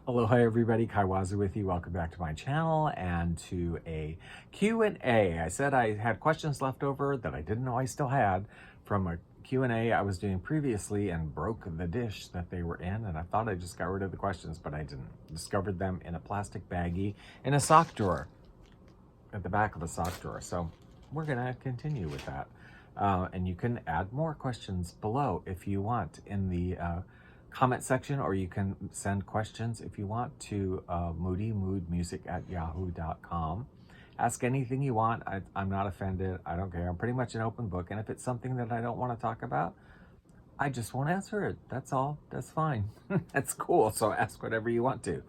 Aloha everybody, Kaiwazu with you. Welcome back to my channel and to a Q&A. I said I had questions left over that I didn't know I still had from a Q&A I was doing previously and broke the dish that they were in, and I thought I just got rid of the questions, but I didn't. Discovered them in a plastic baggie in a sock drawer, at the back of a sock drawer. So we're gonna continue with that. And you can add more questions below if you want in the comment section, or you can send questions if you want to moodymoodmusic@yahoo.com. Ask anything you want. I'm not offended. I don't care. I'm pretty much an open book. And if it's something that I don't want to talk about, I just won't answer it. That's all. That's fine. That's cool. So ask whatever you want to.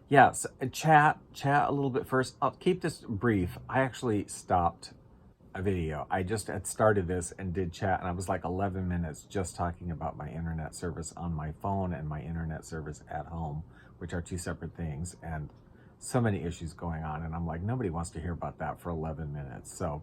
Yes, chat a little bit first. I'll keep this brief. I actually stopped a video. I just had started this and did chat, and I was like 11 minutes just talking about my internet service on my phone and my internet service at home, which are two separate things, and so many issues going on, and I'm like, nobody wants to hear about that for 11 minutes. So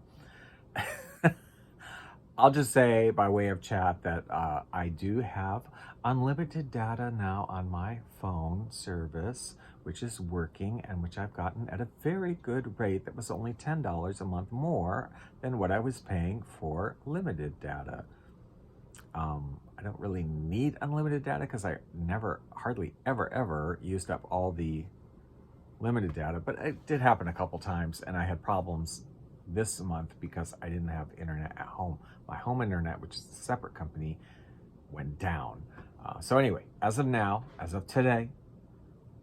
I'll just say by way of chat that I do have unlimited data now on my phone service, which is working and which I've gotten at a very good rate that was only $10 a month more than what I was paying for limited data. I don't really need unlimited data because I never, hardly ever used up all the limited data, but it did happen a couple times, and I had problems this month because I didn't have internet at home. My home internet, which is a separate company, went down. So anyway, as of now, as of today,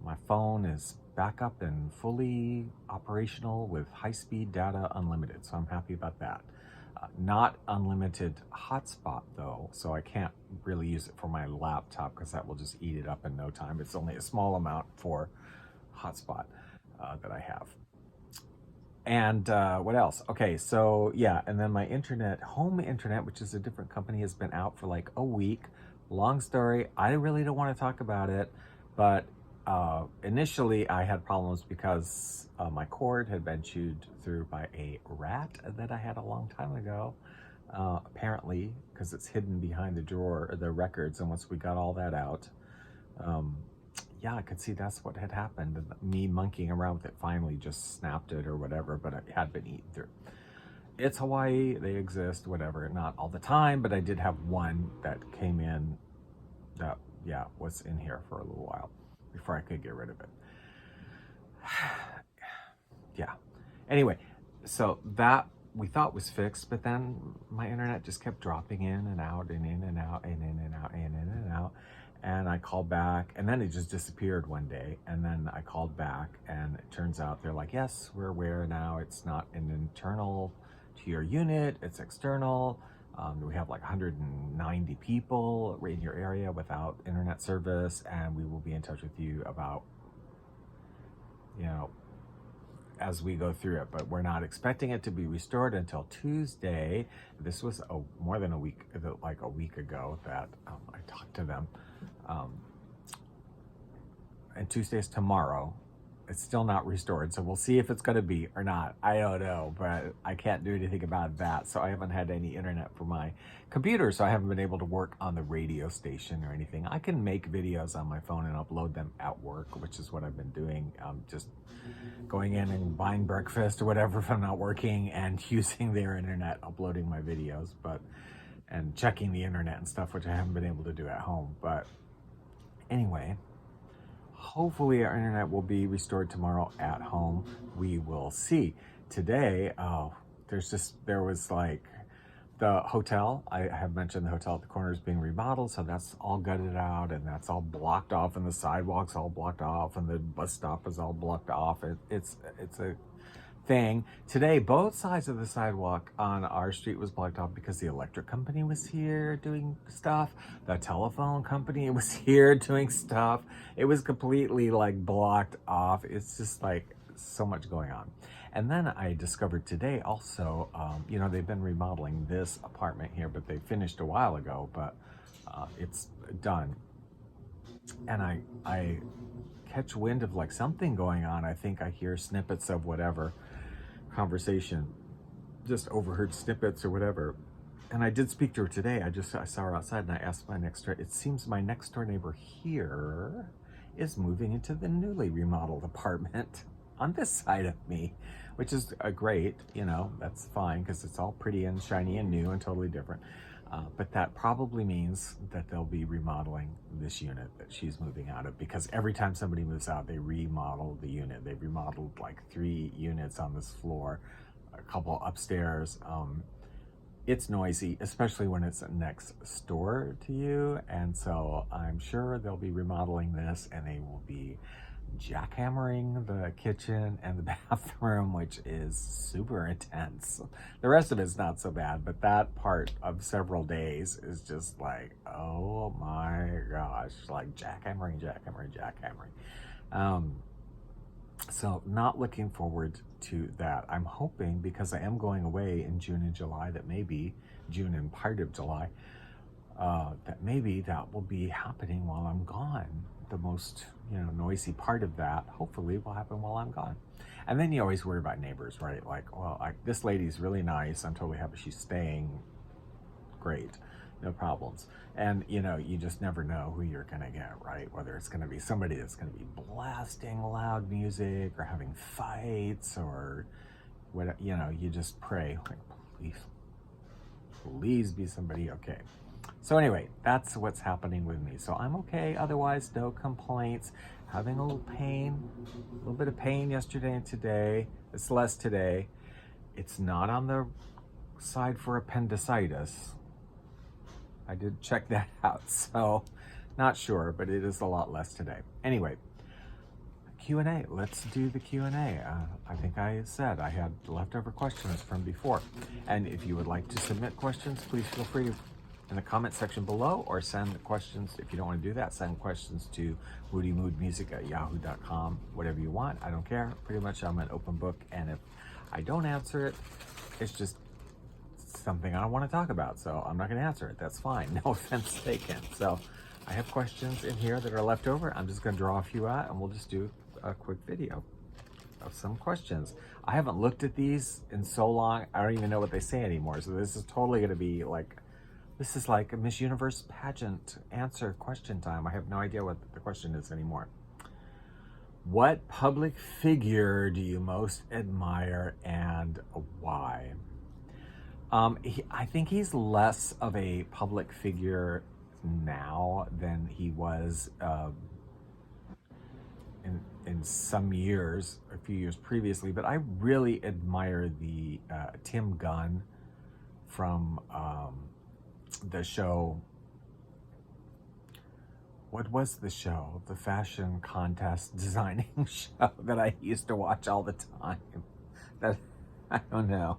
my phone is back up and fully operational with high-speed data unlimited. So I'm happy about that. Not unlimited hotspot though, so I can't really use it for my laptop because that will just eat it up in no time. It's only a small amount for hotspot that I have. And what else? Okay, so yeah, and then my internet, home internet, which is a different company, has been out for like a week. Long story, I really don't want to talk about it, but initially I had problems because my cord had been chewed through by a rat that I had a long time ago, apparently, because it's hidden behind the drawer, the records, and once we got all that out, yeah, I could see that's what had happened. And me monkeying around with it finally just snapped it or whatever, but it had been eaten through. It's Hawaii, they exist, whatever. Not all the time, but I did have one that came in that, yeah, was in here for a little while before I could get rid of it. Yeah. Anyway, so that we thought was fixed, but then my internet just kept dropping in and out and in and out and in and out and in and out. And I called back, and then it just disappeared one day. And then I called back, and it turns out they're like, yes, we're aware now. It's not an internal to your unit, it's external. We have like 190 people in your area without internet service, and we will be in touch with you about, you know, as we go through it, but we're not expecting it to be restored until Tuesday. This was more than a week, like a week ago that I talked to them. And Tuesday's tomorrow. It's still not restored, so we'll see if it's going to be or not. I don't know, but I can't do anything about that. So I haven't had any internet for my computer, so I haven't been able to work on the radio station or anything. I can make videos on my phone and upload them at work, which is what I've been doing. Just going in and buying breakfast or whatever if I'm not working, and using their internet, uploading my videos, and checking the internet and stuff, which I haven't been able to do at home. But anyway, hopefully our internet will be restored tomorrow at home. We will see. Today, there was like the hotel. I have mentioned the hotel at the corner is being remodeled, so that's all gutted out, and that's all blocked off, and the sidewalk's all blocked off, and the bus stop is all blocked off. It's a thing. Today, both sides of the sidewalk on our street was blocked off because the electric company was here doing stuff. The telephone company was here doing stuff. It was completely like blocked off. It's just like so much going on. And then I discovered today also, you know, they've been remodeling this apartment here, but they finished a while ago, but it's done. And I catch wind of like something going on. I think I hear snippets of whatever conversation, just overheard snippets or whatever. And I did speak to her today. I saw her outside and I asked my next door, it seems my next door neighbor here is moving into the newly remodeled apartment on this side of me, which is great, you know, that's fine because it's all pretty and shiny and new and totally different. But that probably means that they'll be remodeling this unit that she's moving out of, because every time somebody moves out, they remodel the unit. They've remodeled like 3 units on this floor, a couple upstairs. It's noisy, especially when it's next door to you. And so I'm sure they'll be remodeling this and they will be jackhammering the kitchen and the bathroom, which is super intense. The rest of it's not so bad, but that part of several days is just like, oh my gosh, like jackhammering. So not looking forward to that. I'm hoping, because I am going away in June and July, that maybe June and part of July, that maybe that will be happening while I'm gone. The most, noisy part of that hopefully will happen while I'm gone. And then you always worry about neighbors, right? Like, well, this lady's really nice. I'm totally happy she's staying. Great, no problems. And you just never know who you're gonna get, right? Whether it's gonna be somebody that's gonna be blasting loud music or having fights or what, you just pray, like, please be somebody okay. So anyway, that's what's happening with me. So I'm okay, otherwise no complaints. Having a little bit of pain yesterday and today. It's less today. It's not on the side for appendicitis. I did check that out, so not sure, but it is a lot less today. Anyway, Q&A. Let's do the Q&A. I think I said I had leftover questions from before. And if you would like to submit questions, please feel free to in the comment section below, or send questions. If you don't want to do that, send questions to moodymoodmusic@yahoo.com. Whatever you want, I don't care. Pretty much I'm an open book, and if I don't answer it, it's just something I don't want to talk about, so I'm not going to answer it. That's fine. No offense taken. So I have questions in here that are left over. I'm just going to draw a few out, and we'll just do a quick video of some questions. I haven't looked at these in so long, I don't even know what they say anymore. So this is totally going to be like, this is like a Miss Universe pageant answer question time. I have no idea what the question is anymore. What public figure do you most admire and why? I think he's less of a public figure now than he was in some years, a few years previously. But I really admire the Tim Gunn from the show. What was the show? The fashion contest designing show that I used to watch all the time. That I don't know,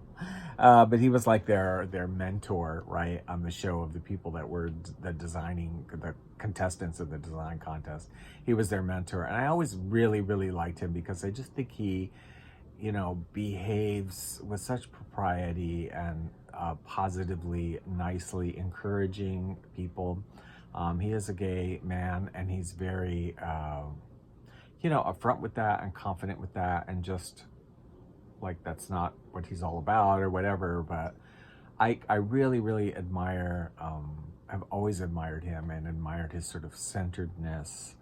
but he was like their mentor, right, on the show, of the people that were the contestants of the design contest. He was their mentor, and I always really, really liked him because I just think he, behaves with such propriety and positively, nicely, encouraging people. He is a gay man, and he's very, upfront with that and confident with that, and just like that's not what he's all about or whatever. But I really, really admire, I've always admired him and admired his sort of centeredness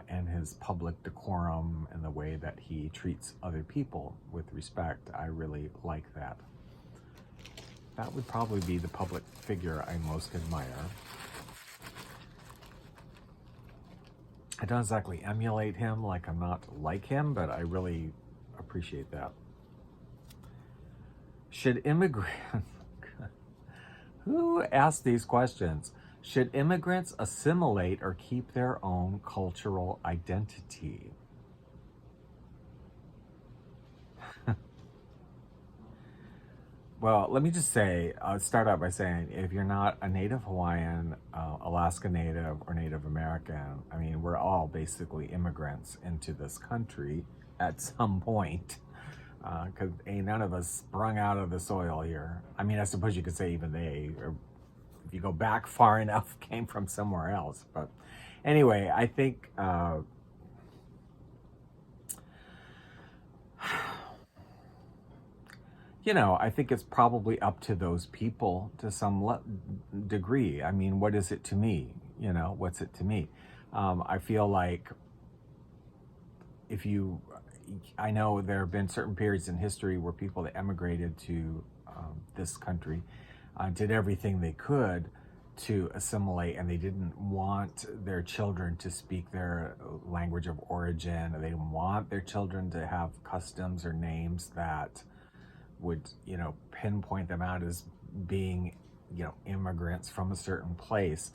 and his public decorum and the way that he treats other people with respect. I really like that. That would probably be the public figure I most admire. I don't exactly emulate him, like I'm not like him, but I really appreciate that. Should immigrants, who asked these questions? Should immigrants assimilate or keep their own cultural identity? Well, let me just say, I'll start out by saying, if you're not a Native Hawaiian, Alaska Native, or Native American, I mean, we're all basically immigrants into this country at some point, because ain't none of us sprung out of the soil here. I mean, I suppose you could say even they, or if you go back far enough, came from somewhere else. But anyway, I think you know, I think it's probably up to those people to some degree. I mean, what is it to me? You know, what's it to me? I feel like if you, I know there have been certain periods in history where people that emigrated to this country did everything they could to assimilate, and they didn't want their children to speak their language of origin. They didn't want their children to have customs or names that would, you know, pinpoint them out as being, you know, immigrants from a certain place.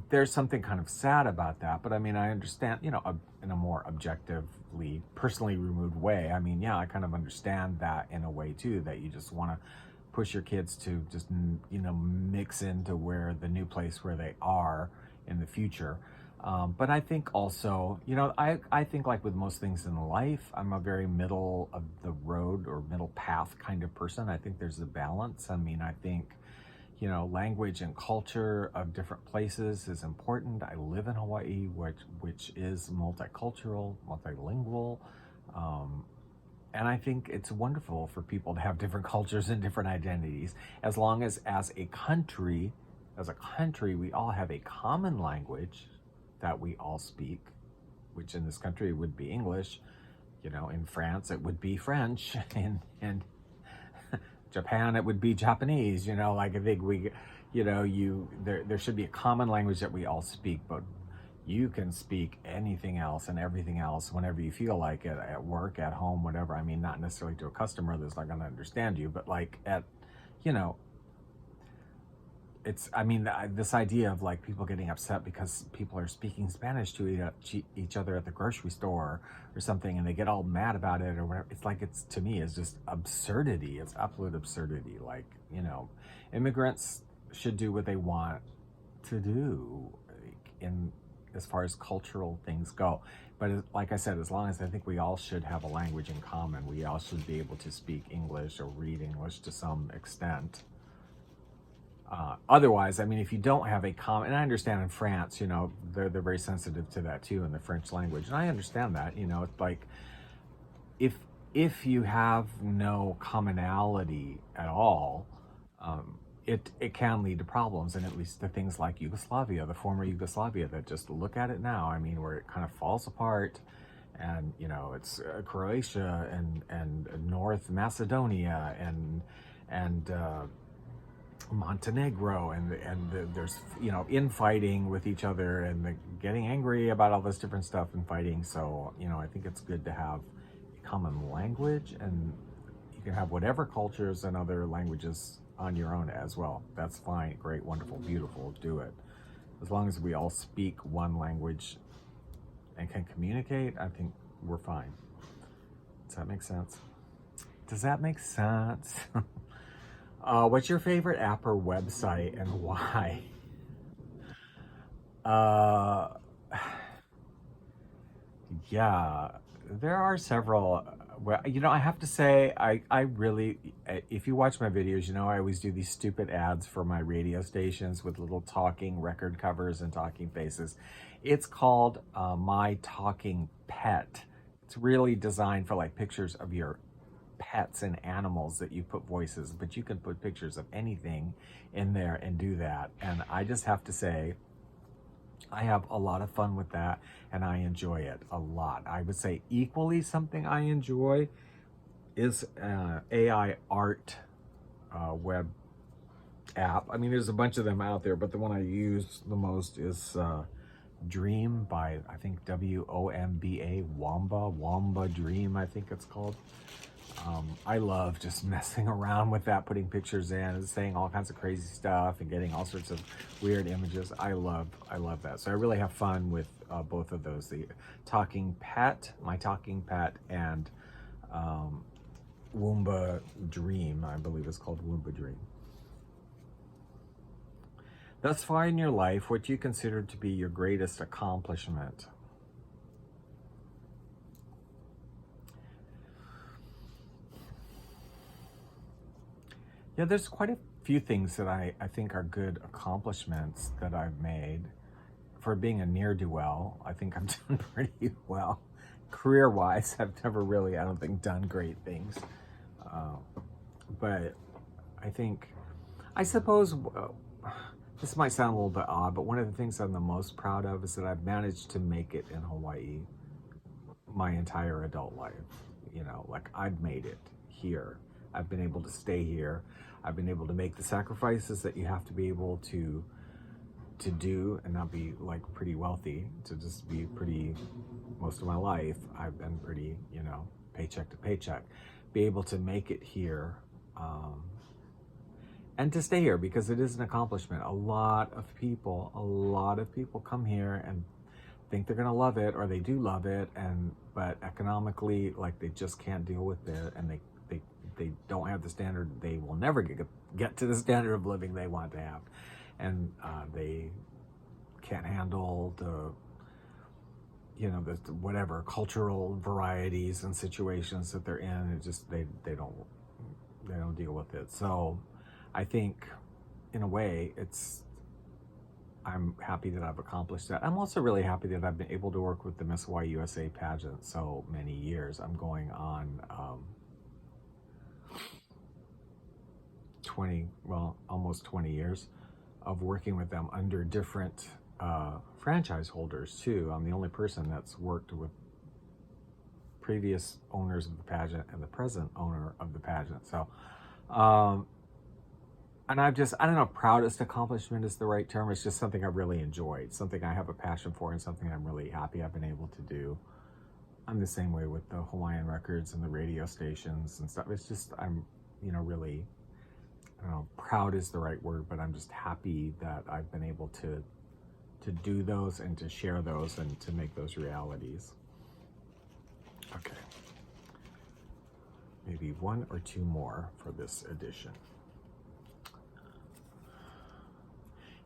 There's something kind of sad about that, but I mean, I understand, you know, in a more objectively, personally removed way. I mean, yeah, I kind of understand that in a way too, that you just want to push your kids to just, you know, mix into where the new place where they are in the future. But I think also, you know, I think like with most things in life, I'm a very middle of the road or middle path kind of person. I think there's a balance. I mean, I think, you know, language and culture of different places is important. I live in Hawaii, which is multicultural, multilingual. And I think it's wonderful for people to have different cultures and different identities, as long as a country, we all have a common language that we all speak, which in this country would be English. You know, in France it would be French, and Japan it would be Japanese. You know, like I think we, you know, there should be a common language that we all speak, but you can speak anything else and everything else whenever you feel like it, at work, at home, whatever. I mean, not necessarily to a customer that's not going to understand you, but like at, you know, it's, I mean, this idea of like people getting upset because people are speaking Spanish to each other at the grocery store or something, and they get all mad about it or whatever. It's like, it's, to me, it's just absurdity. It's absolute absurdity. Like, you know, immigrants should do what they want to do in, as far as cultural things go. But like I said, as long as I think we all should have a language in common, we all should be able to speak English or read English to some extent. Otherwise, I mean, if you don't have a common, and I understand in France, you know, they're very sensitive to that too in the French language, and I understand that. You know, it's like if you have no commonality at all, it can lead to problems, and at least to things like Yugoslavia, the former Yugoslavia, that just look at it now. I mean, where it kind of falls apart, and you know, it's Croatia and North Macedonia and Montenegro, and there's, you know, infighting with each other, and getting angry about all this different stuff and fighting. So, you know, I think it's good to have a common language, and you can have whatever cultures and other languages on your own as well. That's fine, great, wonderful, beautiful, do it. As long as we all speak one language and can communicate, I think we're fine. Does that make sense? Does that make sense? What's your favorite app or website and why? Yeah, there are several. Well, you know, I have to say, I really, if you watch my videos, you know, I always do these stupid ads for my radio stations with little talking record covers and talking faces. It's called My Talking Pet. It's really designed for like pictures of your pets and animals that you put voices, but you can put pictures of anything in there and do that. And I just have to say, I have a lot of fun with that, and I enjoy it a lot. I would say equally something I enjoy is AI art web app. I mean, there's a bunch of them out there, but the one I use the most is Dream by, I think, WOMBA, Wamba Dream, I think it's called. I love just messing around with that, putting pictures in and saying all kinds of crazy stuff and getting all sorts of weird images. I love that. So I really have fun with both of those, the Talking Pet, My Talking Pet, and Woomba Dream, I believe it's called Woomba Dream. Thus far in your life, what do you consider to be your greatest accomplishment? Yeah, there's quite a few things that I think are good accomplishments that I've made. For being a ne'er-do-well, I think I've done pretty well. Career-wise, I've never really, I don't think, done great things. but I think, I suppose, this might sound a little bit odd, but one of the things I'm the most proud of is that I've managed to make it in Hawaii my entire adult life. You know, like I've made it here. I've been able to stay here. I've been able to make the sacrifices that you have to be able to do and not be like pretty wealthy, to just be pretty, most of my life I've been pretty, you know, paycheck to paycheck, be able to make it here, and to stay here, because it is an accomplishment. A lot of people come here and think they're gonna love it, or they do love it, but economically, like, they just can't deal with it, and they don't have the standard. They will never get to the standard of living they want to have, and they can't handle the, you know, the whatever cultural varieties and situations that they're in. It just, they don't deal with it. So I think, in a way, I'm happy that I've accomplished that. I'm also really happy that I've been able to work with the Miss Hawaii USA pageant so many years. I'm going on 20, well, almost 20 years of working with them under different franchise holders too. I'm the only person that's worked with previous owners of the pageant and the present owner of the pageant. So, and I don't know, proudest accomplishment is the right term. It's just something I really enjoyed, something I have a passion for, and something I'm really happy I've been able to do. I'm the same way with the Hawaiian records and the radio stations and stuff. It's just, I'm, you know, really, I don't know, proud is the right word, but I'm just happy that I've been able to do those and to share those and to make those realities. Okay. Maybe one or two more for this edition.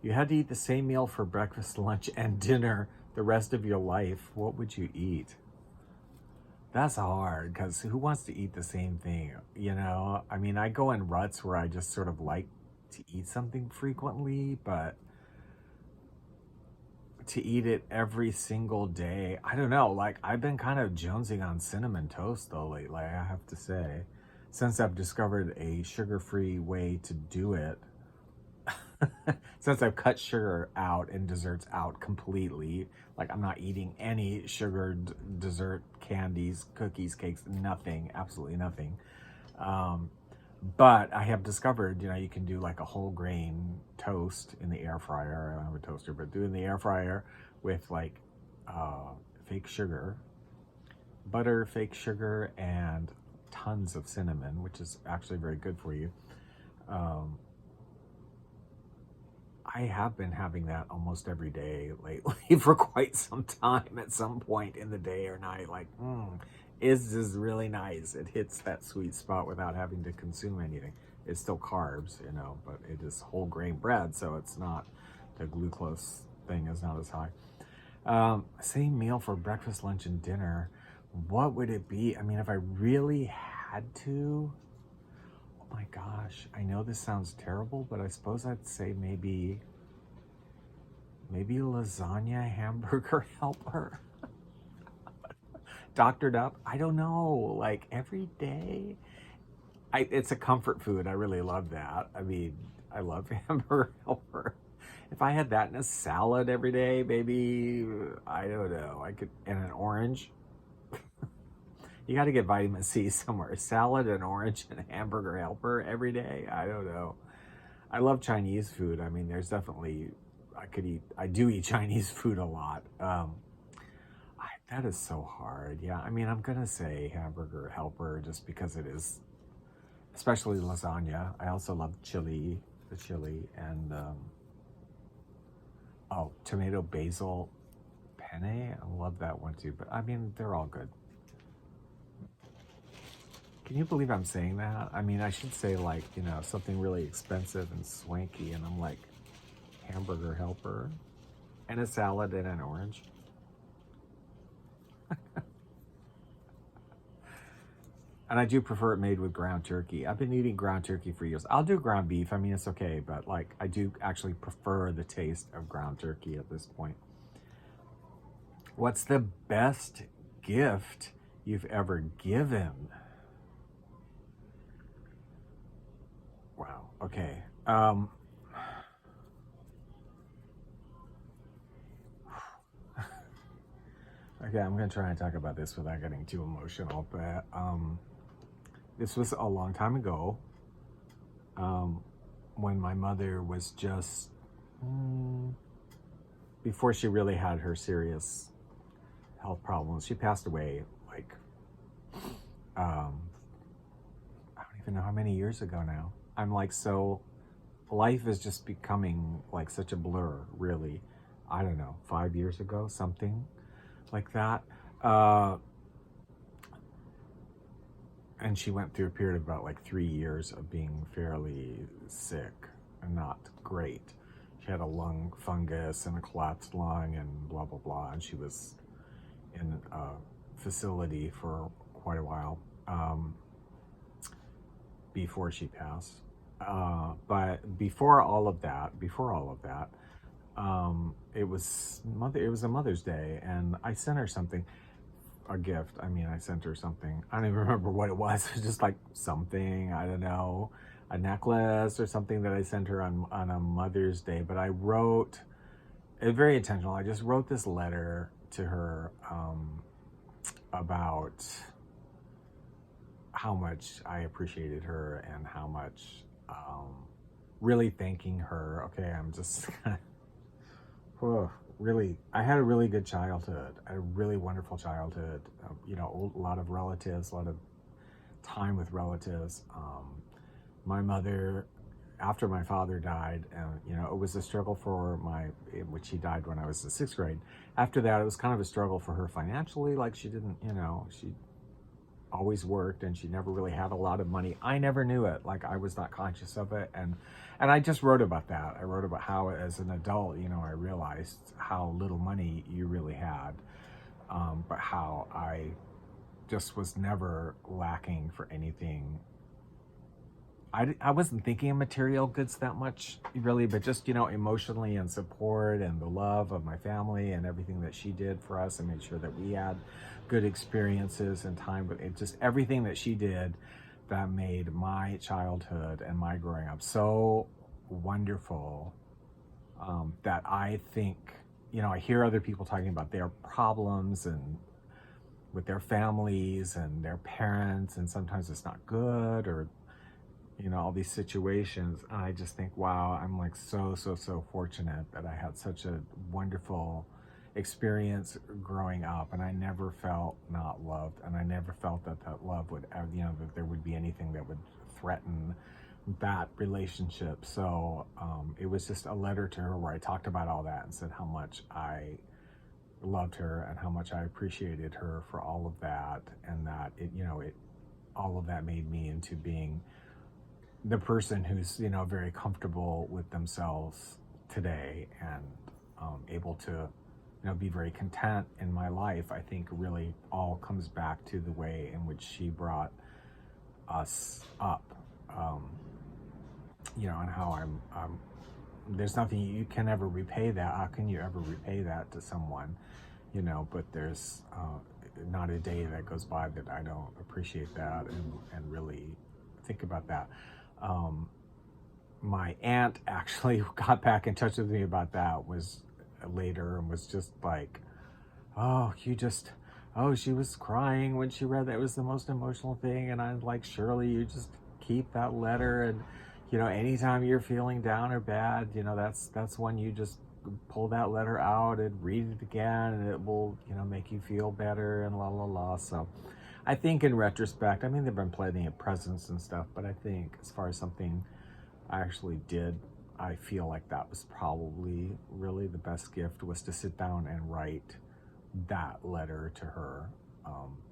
You had to eat the same meal for breakfast, lunch, and dinner the rest of your life. What would you eat? That's hard, because who wants to eat the same thing? You know, I mean, I go in ruts where I just sort of like to eat something frequently, but to eat it every single day, I don't know. Like, I've been kind of jonesing on cinnamon toast though lately, I have to say. Since I've discovered a sugar-free way to do it, since I've cut sugar out and desserts out completely, like I'm not eating any sugared dessert, candies, cookies, cakes, nothing, absolutely nothing. But I have discovered, you know, you can do like a whole grain toast in the air fryer. I don't have a toaster, but do it in the air fryer with like fake sugar, butter, fake sugar, and tons of cinnamon, which is actually very good for you. I have been having that almost every day lately for quite some time, at some point in the day or night. Like, this is really nice. It hits that sweet spot without having to consume anything. It's still carbs, you know, but it is whole grain bread, so it's not, the glucose thing is not as high. Same meal for breakfast, lunch, and dinner. What would it be? I mean, if I really had to, oh my gosh, I know this sounds terrible, but I suppose I'd say maybe lasagna hamburger helper. Doctored up. I don't know, like every day. It's a comfort food. I really love that. I mean, I love hamburger helper. If I had that in a salad every day, maybe, I don't know, I could, and an orange. You got to get vitamin C somewhere. Salad, and orange, and hamburger helper every day. I don't know. I love Chinese food. I mean, there's definitely, I do eat Chinese food a lot. That is so hard. Yeah, I mean, I'm going to say hamburger helper just because it is, especially lasagna. I also love chili, and, tomato basil penne. I love that one too. But I mean, they're all good. Can you believe I'm saying that? I mean, I should say, like, you know, something really expensive and swanky, and I'm like, hamburger helper and a salad and an orange. And I do prefer it made with ground turkey. I've been eating ground turkey for years. I'll do ground beef. I mean, it's okay, but like, I do actually prefer the taste of ground turkey at this point. What's the best gift you've ever given? Okay. Okay, I'm gonna try and talk about this without getting too emotional, but this was a long time ago, um, when my mother was just before she really had her serious health problems. She passed away like um, I don't even know how many years ago now. I'm like, so life is just becoming like such a blur, really. I don't know, 5 years ago, something like that. Uh, and she went through a period of about like 3 years of being fairly sick and not great. She had a lung fungus and a collapsed lung and blah, blah, blah. And she was in a facility for quite a while before she passed. But it was a Mother's Day, and I sent her something, a gift. I mean, I sent her something. I don't even remember what it was. It was just like something, I don't know, a necklace or something that I sent her on a Mother's Day. But I wrote it very intentional. I just wrote this letter to her about how much I appreciated her and how much really thanking her. Okay, I'm just really, I had a really good childhood, a really wonderful childhood. You know, a lot of relatives, a lot of time with relatives. My mother, after my father died, you know, it was a struggle for which he died when I was in sixth grade. After that, it was kind of a struggle for her financially. Like she didn't, you know, she always worked and she never really had a lot of money. I never knew it. Like I was not conscious of it. And I just wrote about that. I wrote about how as an adult, you know, I realized how little money you really had. But how I just was never lacking for anything. I wasn't thinking of material goods that much really, but just, you know, emotionally and support and the love of my family and everything that she did for us and made sure that we had good experiences and time with it. Just everything that she did that made my childhood and my growing up so wonderful, that I think, you know, I hear other people talking about their problems and with their families and their parents, and sometimes it's not good, or you know, all these situations. And I just think, wow, I'm like so fortunate that I had such a wonderful experience growing up, and I never felt not loved, and I never felt that that love would, you know, that there would be anything that would threaten that relationship. So it was just a letter to her where I talked about all that and said how much I loved her and how much I appreciated her for all of that, and that it, you know, it, all of that made me into being the person who's, you know, very comfortable with themselves today, and able to, you know, be very content in my life. I think really all comes back to the way in which she brought us up, you know, and how there's nothing you can ever repay that. How can you ever repay that to someone, you know? But there's not a day that goes by that I don't appreciate that and really think about that. My aunt actually got back in touch with me about that was later, and was just like, oh, oh, she was crying when she read that. It was the most emotional thing. And I'm like, Shirley, you just keep that letter, and you know, anytime you're feeling down or bad, you know, that's when you just pull that letter out and read it again, and it will, you know, make you feel better and la la la. So I think in retrospect, I mean, there've been plenty of presents and stuff, but I think as far as something I actually did, I feel like that was probably really the best gift, was to sit down and write that letter to her,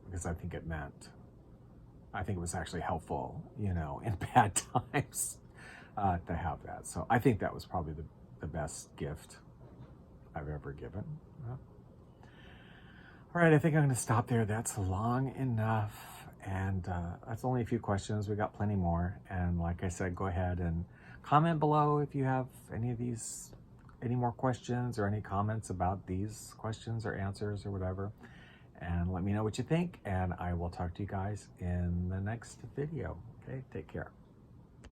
because I think it was actually helpful, you know, in bad times, to have that. So I think that was probably the best gift I've ever given. All right, I think I'm going to stop there. That's long enough. And that's only a few questions. We got plenty more. And like I said, go ahead and comment below if you have any more questions or any comments about these questions or answers or whatever. And let me know what you think. And I will talk to you guys in the next video. Okay, take care.